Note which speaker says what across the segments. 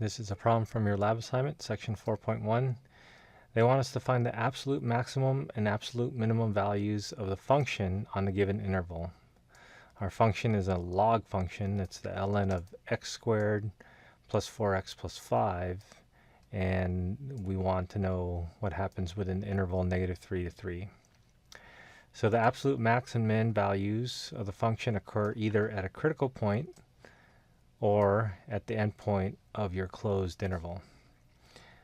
Speaker 1: This is a problem from your lab assignment, section 4.1. They want us to find the absolute maximum and absolute minimum values of the function on the given interval. Our function is a log function. It's the ln of x squared plus 4x plus 5. And we want to know what happens with an interval -3 to 3. So the absolute max and min values of the function occur either at a critical point or at the endpoint of your closed interval.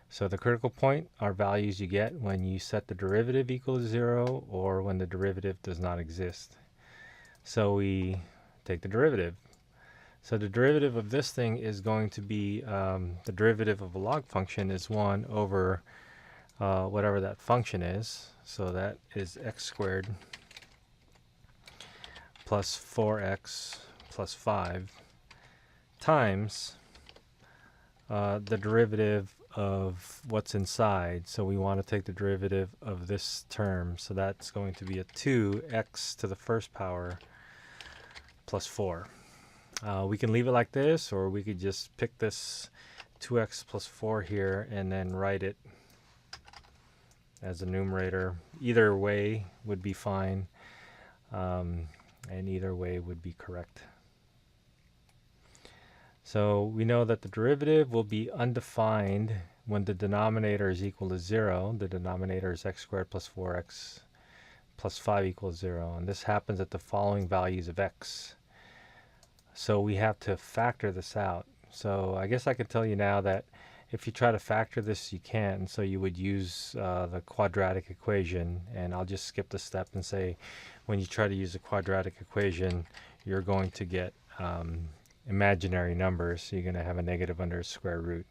Speaker 1: So the critical point are values you get when you set the derivative equal to 0 or when the derivative does not exist. So we take the derivative. So the derivative of this thing is going to be, the derivative of a log function is 1 over whatever that function is. So that is x squared plus 4x plus 5 times the derivative of what's inside. So we want to take the derivative of this term. So that's going to be a 2x to the first power plus 4. We can leave it like this, or we could just pick this 2x plus 4 here and then write it as a numerator. Either way would be fine, and either way would be correct. So we know that the derivative will be undefined when the denominator is equal to 0. The denominator is x squared plus 4x plus 5 equals 0. And this happens at the following values of x. So we have to factor this out. So I guess I could tell you now that if you try to factor this, you can't. And so you would use the quadratic equation. And I'll just skip the step and say when you try to use a quadratic equation, you're going to get imaginary numbers. So you're going to have a negative under a square root.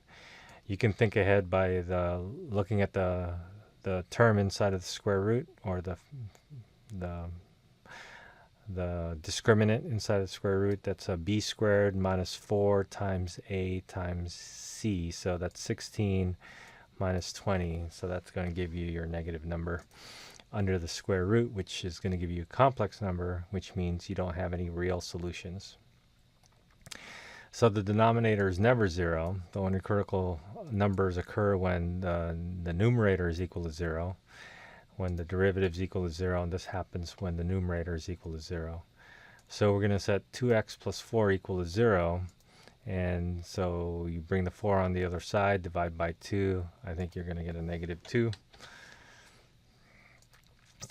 Speaker 1: You can think ahead by looking at the term inside of the square root, or the discriminant inside of the square root. That's a b squared minus 4 times a times c. So that's 16 minus 20. So that's going to give you your negative number under the square root, which is going to give you a complex number, which means you don't have any real solutions. So the denominator is never 0. The only critical numbers occur when the numerator is equal to 0, when the derivative is equal to 0, and this happens when the numerator is equal to 0. So we're going to set 2x plus 4 equal to 0, and so you bring the 4 on the other side, divide by 2. I think you're going to get a -2,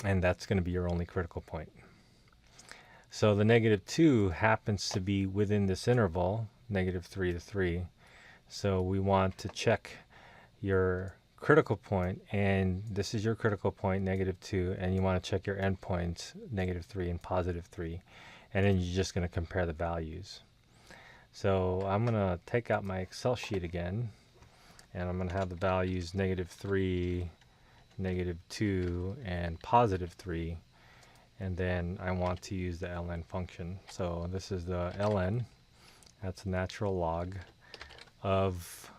Speaker 1: and that's going to be your only critical point. So the -2 happens to be within this interval, -3 to 3. So we want to check your critical point, and this is your critical point, -2, and you want to check your endpoints, -3 and +3, and then you're just going to compare the values. So I'm going to take out my Excel sheet again, and I'm going to have the values -3, -2, and +3, and then I want to use the ln function. So this is the ln, that's a natural log of,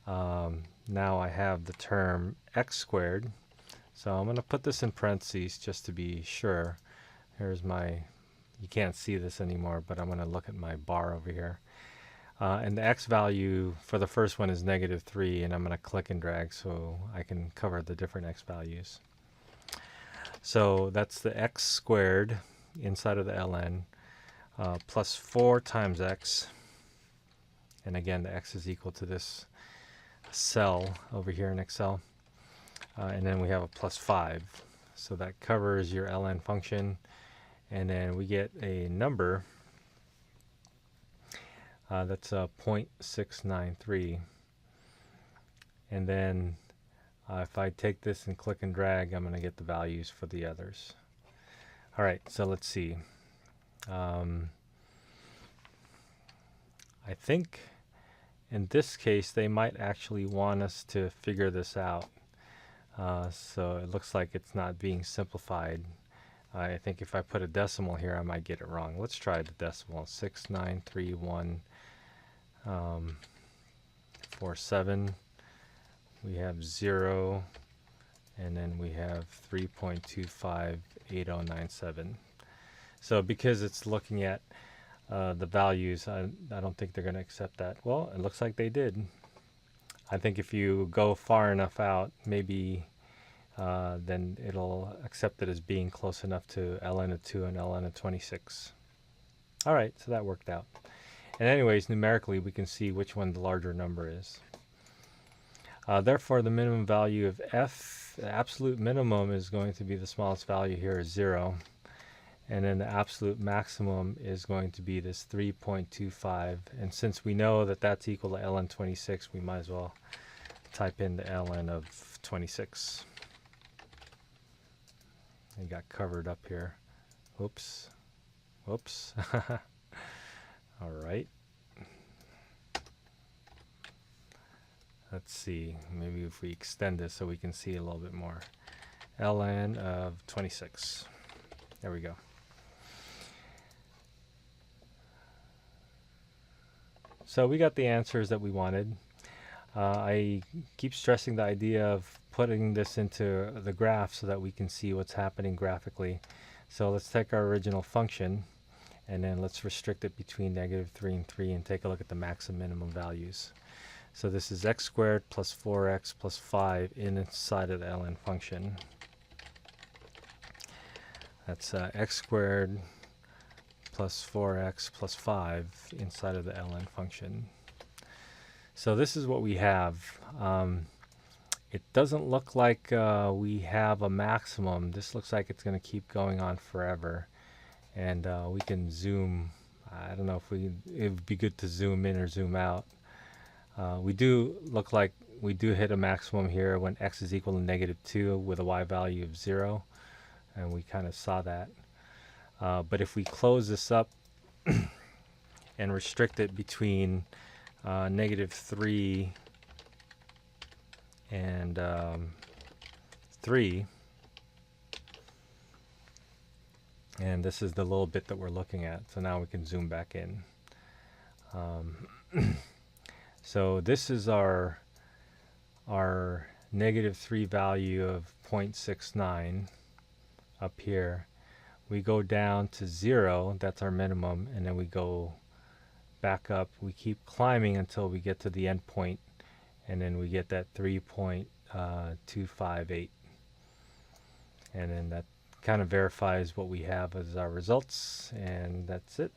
Speaker 1: now I have the term x squared. So I'm going to put this in parentheses just to be sure. Here's my, you can't see this anymore, but I'm going to look at my bar over here. And the x value for the first one is -3, and I'm going to click and drag so I can cover the different x values. So that's the x squared inside of the ln plus 4 times x. And again, the x is equal to this cell over here in Excel. And then we have a plus 5. So that covers your ln function. And then we get a number that's 0.693. And then if I take this and click and drag, I'm going to get the values for the others. All right, so let's see. I think in this case, they might actually want us to figure this out. So it looks like it's not being simplified. I think if I put a decimal here, I might get it wrong. Let's try the decimal. 6931447. We have 0, and then we have 3.258097. So because it's looking at the values, I don't think they're going to accept that. Well, it looks like they did. I think if you go far enough out, maybe then it'll accept it as being close enough to ln of 2 and ln of 26. All right, so that worked out. And anyways, numerically, we can see which one the larger number is. Therefore, the minimum value of f, the absolute minimum, is going to be the smallest value here is 0. And then the absolute maximum is going to be this 3.25. And since we know that that's equal to ln 26, we might as well type in the ln of 26. It got covered up here. Oops. Whoops. All right. Let's see. Maybe if we extend this so we can see a little bit more. ln of 26. There we go. So we got the answers that we wanted. I keep stressing the idea of putting this into the graph so that we can see what's happening graphically. So let's take our original function and then let's restrict it between -3 and 3 and take a look at the max and minimum values. So this is x squared plus 4x plus 5 inside of the ln function. That's x squared plus 4x plus 5 inside of the ln function. So this is what we have. It doesn't look like we have a maximum. This looks like it's going to keep going on forever. And we can zoom. I don't know if it would be good to zoom in or zoom out. We do look like we do hit a maximum here when x is equal to -2 with a y value of 0. And we kind of saw that. But if we close this up and restrict it between -3 and 3, and this is the little bit that we're looking at. So now we can zoom back in. So this is our -3 value of 0.69 up here. We go down to 0, that's our minimum, and then we go back up. We keep climbing until we get to the end point, and then we get that 3.258. And then that kind of verifies what we have as our results, and that's it.